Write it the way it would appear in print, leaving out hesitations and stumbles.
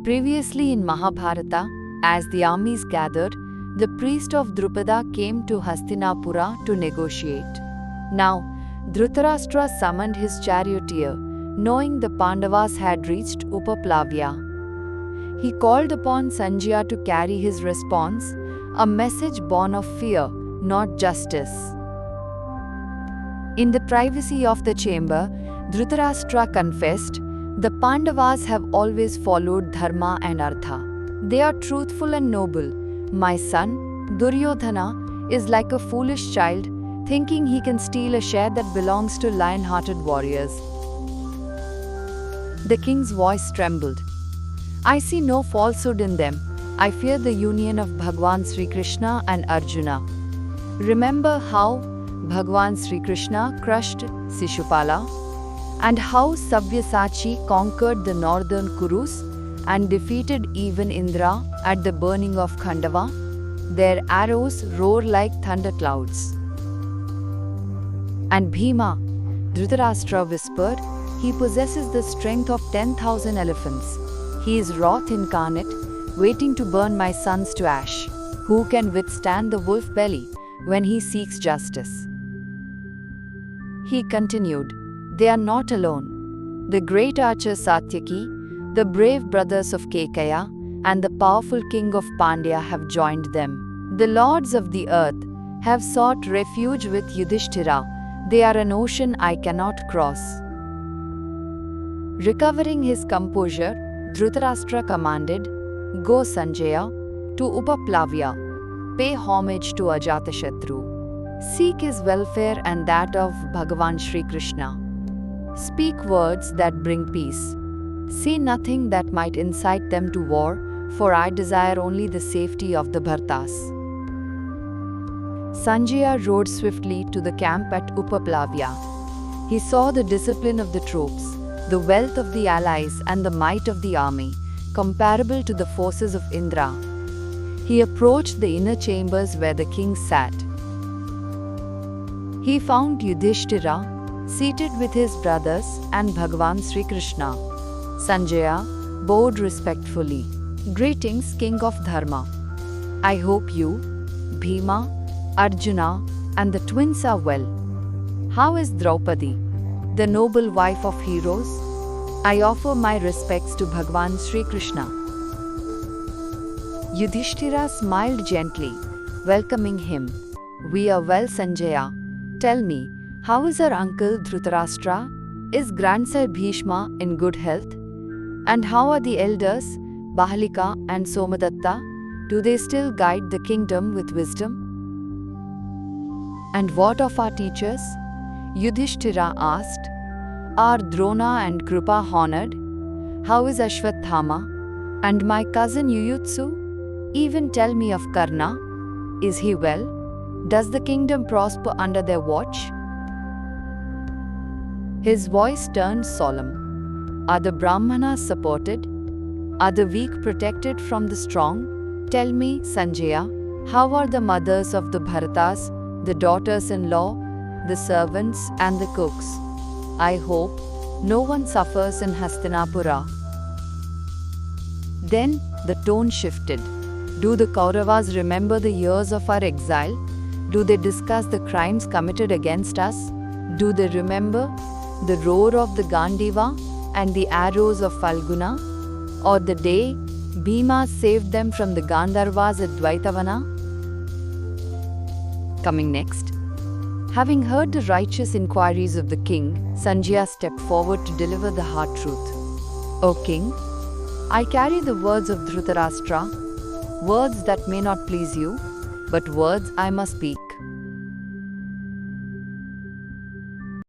Previously in Mahabharata, as the armies gathered, the priest of Drupada came to Hastinapura to negotiate. Now, Dhritarashtra summoned his charioteer, knowing the Pandavas had reached Upaplavya. He called upon Sanjaya to carry his response, a message born of fear, not justice. In the privacy of the chamber, Dhritarashtra confessed, "The Pandavas have always followed Dharma and Artha. They are truthful and noble. My son, Duryodhana, is like a foolish child, thinking he can steal a share that belongs to lion-hearted warriors." The king's voice trembled. "I see no falsehood in them. I fear the union of Bhagwan Sri Krishna and Arjuna. Remember how Bhagwan Sri Krishna crushed Sishupala, and how Sabyasachi conquered the northern Kurus and defeated even Indra at the burning of Khandava. Their arrows roar like thunderclouds. And Bhima," Dhritarashtra whispered, "he possesses the strength of 10,000 elephants. He is wrath incarnate, waiting to burn my sons to ash. Who can withstand the wolf belly when he seeks justice?" He continued, "They are not alone. The great archer Satyaki, the brave brothers of Kekaya, and the powerful king of Pandya have joined them. The lords of the earth have sought refuge with Yudhishthira. They are an ocean I cannot cross." Recovering his composure, Dhritarashtra commanded, "Go, Sanjaya, to Upaplavya. Pay homage to Ajatashatru. Seek his welfare and that of Bhagavan Sri Krishna. Speak words that bring peace. Say nothing that might incite them to war, for I desire only the safety of the Bhartas." Sanjaya rode swiftly to the camp at Upaplavya. He saw the discipline of the troops, the wealth of the allies, and the might of the army, comparable to the forces of Indra. He approached the inner chambers where the king sat. He found Yudhishthira seated with his brothers and Bhagavan Sri Krishna. Sanjaya bowed respectfully. "Greetings, King of Dharma. I hope you, Bhima, Arjuna, and the twins are well. How is Draupadi, the noble wife of heroes? I offer my respects to Bhagavan Sri Krishna." Yudhishthira smiled gently, welcoming him. "We are well, Sanjaya. Tell me, how is our uncle Dhritarashtra? Is grandsire Bhishma in good health? And how are the elders, Bahalika and Somadatta? Do they still guide the kingdom with wisdom? And what of our teachers?" Yudhishthira asked. "Are Drona and Krupa honored? How is Ashwathama? And my cousin Yuyutsu? Even tell me of Karna. Is he well? Does the kingdom prosper under their watch?" His voice turned solemn. "Are the Brahmanas supported? Are the weak protected from the strong? Tell me, Sanjaya, how are the mothers of the Bharatas, the daughters-in-law, the servants, and the cooks? I hope no one suffers in Hastinapura." Then the tone shifted. "Do the Kauravas remember the years of our exile? Do they discuss the crimes committed against us? Do they remember the roar of the Gandiva and the arrows of Falguna? Or the day Bhima saved them from the Gandharvas at Dvaitavana?" Coming next. Having heard the righteous inquiries of the king, Sanjaya stepped forward to deliver the hard truth. "O king, I carry the words of Dhritarashtra, words that may not please you, but words I must speak.